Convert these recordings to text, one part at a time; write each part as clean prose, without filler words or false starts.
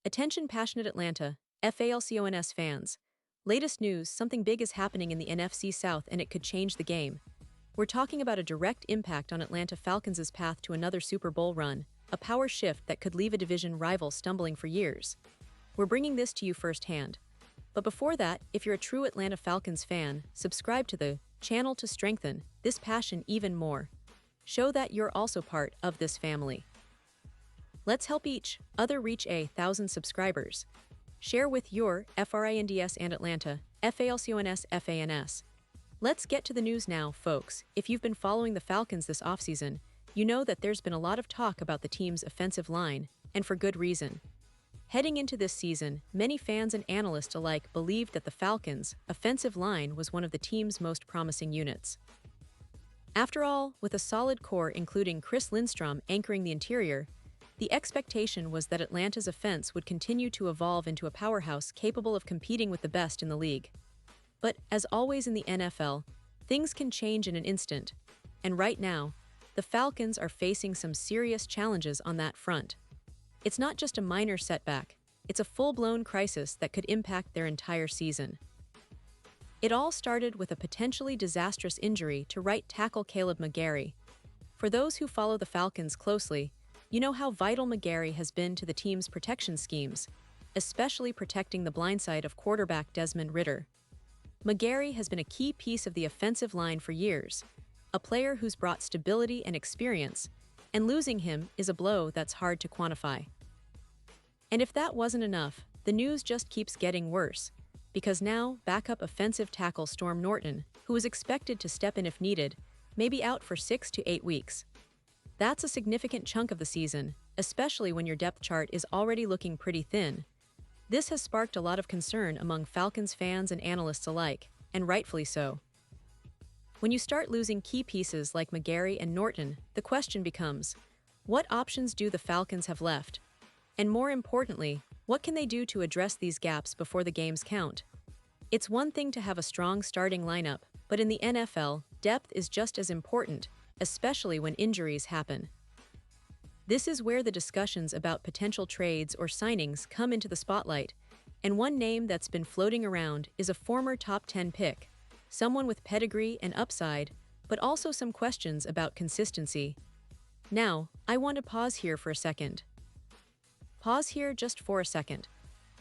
Attention passionate Atlanta, Falcons fans. Latest news, something big is happening in the NFC South and it could change the game. We're talking about a direct impact on Atlanta Falcons' path to another Super Bowl run, a power shift that could leave a division rival stumbling for years. We're bringing this to you firsthand. But before that, if you're a true Atlanta Falcons fan, subscribe to the channel to strengthen this passion even more. Show that you're also part of this family. Let's help each other reach 1,000 subscribers. Share with your FRINDS and Atlanta, FALCONS. Let's get to the news now, folks. If you've been following the Falcons this offseason, you know that there's been a lot of talk about the team's offensive line, and for good reason. Heading into this season, many fans and analysts alike believed that the Falcons' offensive line was one of the team's most promising units. After all, with a solid core including Chris Lindstrom anchoring the interior, the expectation was that Atlanta's offense would continue to evolve into a powerhouse capable of competing with the best in the league. But, as always in the NFL, things can change in an instant, and right now, the Falcons are facing some serious challenges on that front. It's not just a minor setback, it's a full-blown crisis that could impact their entire season. It all started with a potentially disastrous injury to right tackle Caleb McGarry. For those who follow the Falcons closely, you know how vital McGarry has been to the team's protection schemes, especially protecting the blind side of quarterback Desmond Ridder. McGarry has been a key piece of the offensive line for years, a player who's brought stability and experience, and losing him is a blow that's hard to quantify. And if that wasn't enough, the news just keeps getting worse, because now backup offensive tackle Storm Norton, who is expected to step in if needed, may be out for 6 to 8 weeks. That's a significant chunk of the season, especially when your depth chart is already looking pretty thin. This has sparked a lot of concern among Falcons fans and analysts alike, and rightfully so. When you start losing key pieces like McGarry and Norton, the question becomes, what options do the Falcons have left? And more importantly, what can they do to address these gaps before the games count? It's one thing to have a strong starting lineup, but in the NFL, depth is just as important, especially when injuries happen. This is where the discussions about potential trades or signings come into the spotlight, and one name that's been floating around is a former top 10 pick, someone with pedigree and upside, but also some questions about consistency. Now, I want to pause here for a second. Pause here just for a second.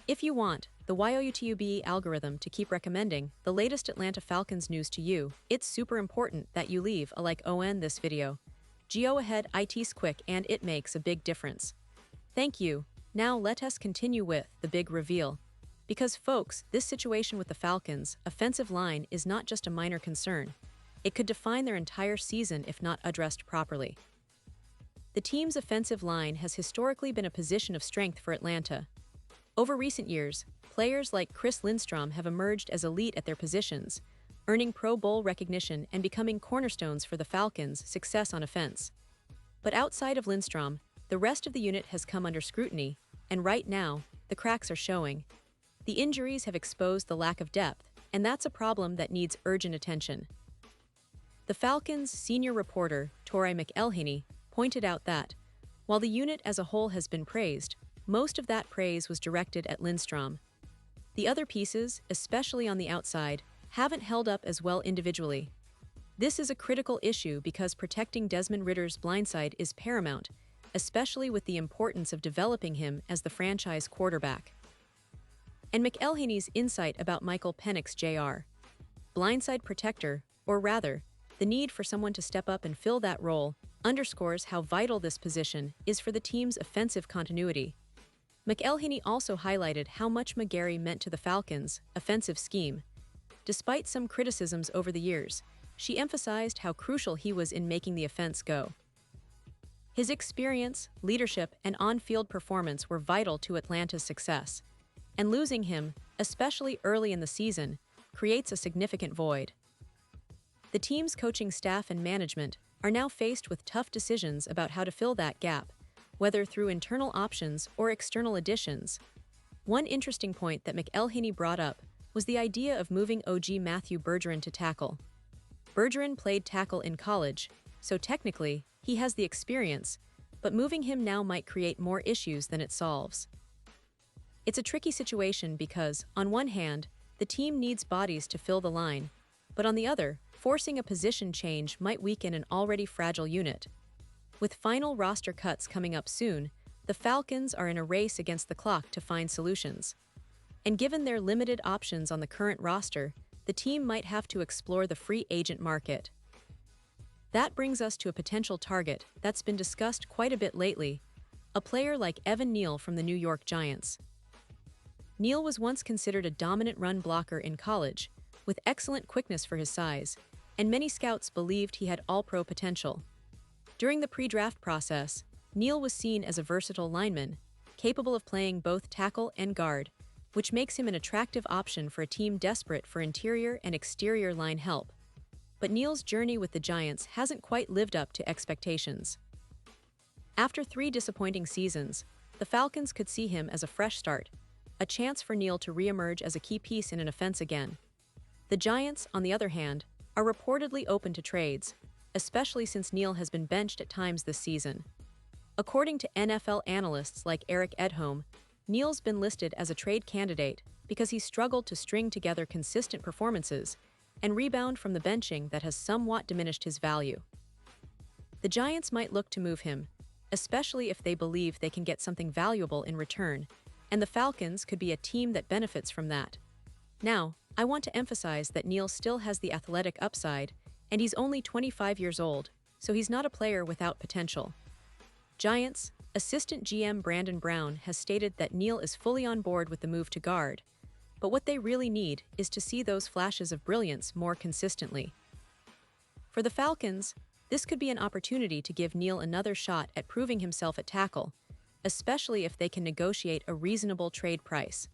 If you want the YouTube algorithm to keep recommending the latest Atlanta Falcons news to you, it's super important that you leave a like on this video. Go ahead, it's quick and it makes a big difference. Thank you. Now let us continue with the big reveal. Because folks, this situation with the Falcons' offensive line is not just a minor concern. It could define their entire season if not addressed properly. The team's offensive line has historically been a position of strength for Atlanta. Over recent years, players like Chris Lindstrom have emerged as elite at their positions, earning Pro Bowl recognition and becoming cornerstones for the Falcons' success on offense. But outside of Lindstrom, the rest of the unit has come under scrutiny, and right now, the cracks are showing. The injuries have exposed the lack of depth, and that's a problem that needs urgent attention. The Falcons' senior reporter, Torrey McElhinney, pointed out that, while the unit as a whole has been praised, most of that praise was directed at Lindstrom. The other pieces, especially on the outside, haven't held up as well individually. This is a critical issue because protecting Desmond Ridder's blindside is paramount, especially with the importance of developing him as the franchise quarterback. And McElhinney's insight about Michael Penix Jr., blindside protector, or rather, the need for someone to step up and fill that role, underscores how vital this position is for the team's offensive continuity. McElhinney also highlighted how much McGarry meant to the Falcons' offensive scheme. Despite some criticisms over the years, she emphasized how crucial he was in making the offense go. His experience, leadership, and on-field performance were vital to Atlanta's success, and losing him, especially early in the season, creates a significant void. The team's coaching staff and management are now faced with tough decisions about how to fill that gap, whether through internal options or external additions. One interesting point that McElhinney brought up was the idea of moving OG Matthew Bergeron to tackle. Bergeron played tackle in college, so technically, he has the experience, but moving him now might create more issues than it solves. It's a tricky situation because, on one hand, the team needs bodies to fill the line, but on the other, forcing a position change might weaken an already fragile unit. With final roster cuts coming up soon, the Falcons are in a race against the clock to find solutions. And given their limited options on the current roster, the team might have to explore the free agent market. That brings us to a potential target that's been discussed quite a bit lately, a player like Evan Neal from the New York Giants. Neal was once considered a dominant run blocker in college, with excellent quickness for his size, and many scouts believed he had all-pro potential. During the pre-draft process, Neal was seen as a versatile lineman, capable of playing both tackle and guard, which makes him an attractive option for a team desperate for interior and exterior line help. But Neal's journey with the Giants hasn't quite lived up to expectations. After 3 disappointing seasons, the Falcons could see him as a fresh start, a chance for Neal to re-emerge as a key piece in an offense again. The Giants, on the other hand, are reportedly open to trades, especially since Neal has been benched at times this season. According to NFL analysts like Eric Edholm, Neal's been listed as a trade candidate because he struggled to string together consistent performances and rebound from the benching that has somewhat diminished his value. The Giants might look to move him, especially if they believe they can get something valuable in return, and the Falcons could be a team that benefits from that. Now, I want to emphasize that Neal still has the athletic upside, and he's only 25 years old, so he's not a player without potential. Giants assistant GM Brandon Brown has stated that Neal is fully on board with the move to guard, but what they really need is to see those flashes of brilliance more consistently. For the Falcons, this could be an opportunity to give Neal another shot at proving himself at tackle, especially if they can negotiate a reasonable trade price.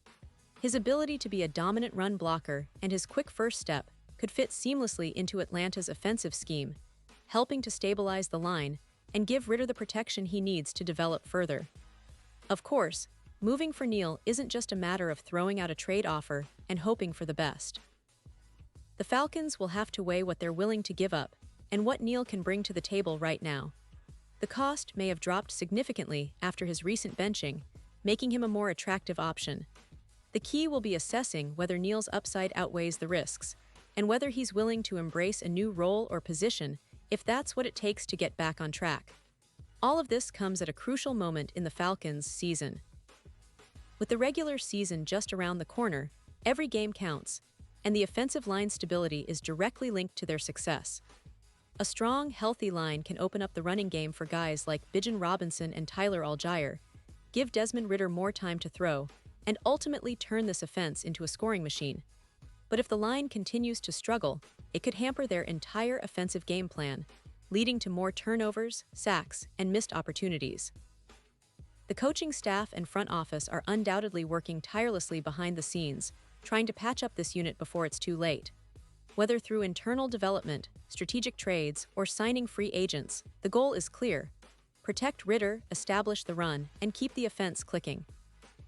His ability to be a dominant run blocker and his quick first step could fit seamlessly into Atlanta's offensive scheme, helping to stabilize the line and give Ritter the protection he needs to develop further. Of course, moving for Neal isn't just a matter of throwing out a trade offer and hoping for the best. The Falcons will have to weigh what they're willing to give up and what Neal can bring to the table right now. The cost may have dropped significantly after his recent benching, making him a more attractive option. The key will be assessing whether Neal's upside outweighs the risks, and whether he's willing to embrace a new role or position if that's what it takes to get back on track. All of this comes at a crucial moment in the Falcons' season. With the regular season just around the corner, every game counts, and the offensive line stability is directly linked to their success. A strong, healthy line can open up the running game for guys like Bijan Robinson and Tyler Allgeier, give Desmond Ritter more time to throw, and ultimately turn this offense into a scoring machine. But if the line continues to struggle, it could hamper their entire offensive game plan, leading to more turnovers, sacks, and missed opportunities. The coaching staff and front office are undoubtedly working tirelessly behind the scenes, trying to patch up this unit before it's too late. Whether through internal development, strategic trades, or signing free agents, the goal is clear: protect Ritter, establish the run, and keep the offense clicking.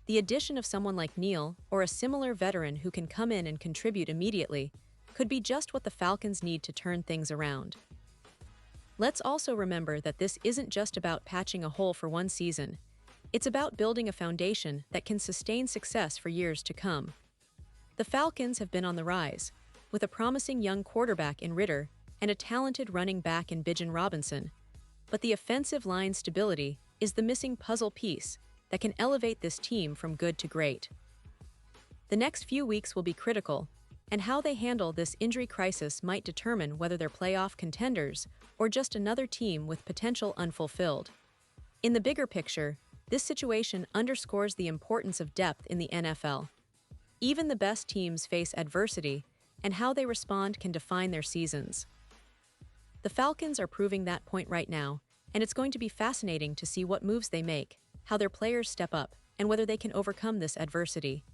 The addition of someone like Neal, or a similar veteran who can come in and contribute immediately, could be just what the Falcons need to turn things around. Let's also remember that this isn't just about patching a hole for one season. It's about building a foundation that can sustain success for years to come. The Falcons have been on the rise, with a promising young quarterback in Ritter and a talented running back in Bijan Robinson. But the offensive line stability is the missing puzzle piece that can elevate this team from good to great. The next few weeks will be critical, and how they handle this injury crisis might determine whether they're playoff contenders or just another team with potential unfulfilled. In the bigger picture, this situation underscores the importance of depth in the NFL. Even the best teams face adversity, and how they respond can define their seasons. The Falcons are proving that point right now, and it's going to be fascinating to see what moves they make, how their players step up, and whether they can overcome this adversity.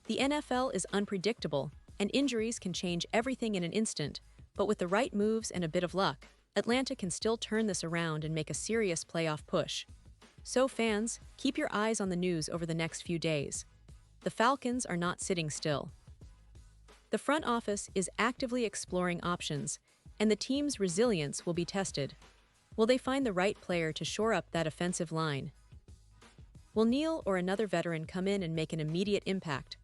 The NFL is unpredictable, and injuries can change everything in an instant, but with the right moves and a bit of luck, Atlanta can still turn this around and make a serious playoff push. So fans, keep your eyes on the news over the next few days. The Falcons are not sitting still. The front office is actively exploring options, and the team's resilience will be tested. Will they find the right player to shore up that offensive line? Will Neil or another veteran come in and make an immediate impact?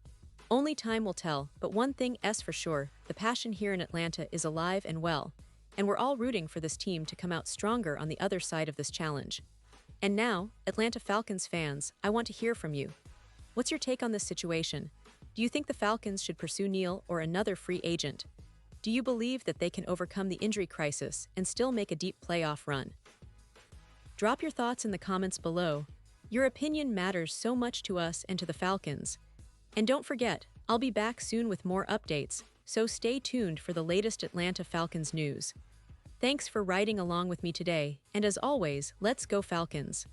Only time will tell, but one thing is for sure, the passion here in Atlanta is alive and well, and we're all rooting for this team to come out stronger on the other side of this challenge. And now, Atlanta Falcons fans, I want to hear from you. What's your take on this situation? Do you think the Falcons should pursue Neil or another free agent? Do you believe that they can overcome the injury crisis and still make a deep playoff run? Drop your thoughts in the comments below. Your opinion matters so much to us and to the Falcons. And don't forget, I'll be back soon with more updates, so stay tuned for the latest Atlanta Falcons news. Thanks for riding along with me today, and as always, let's go Falcons!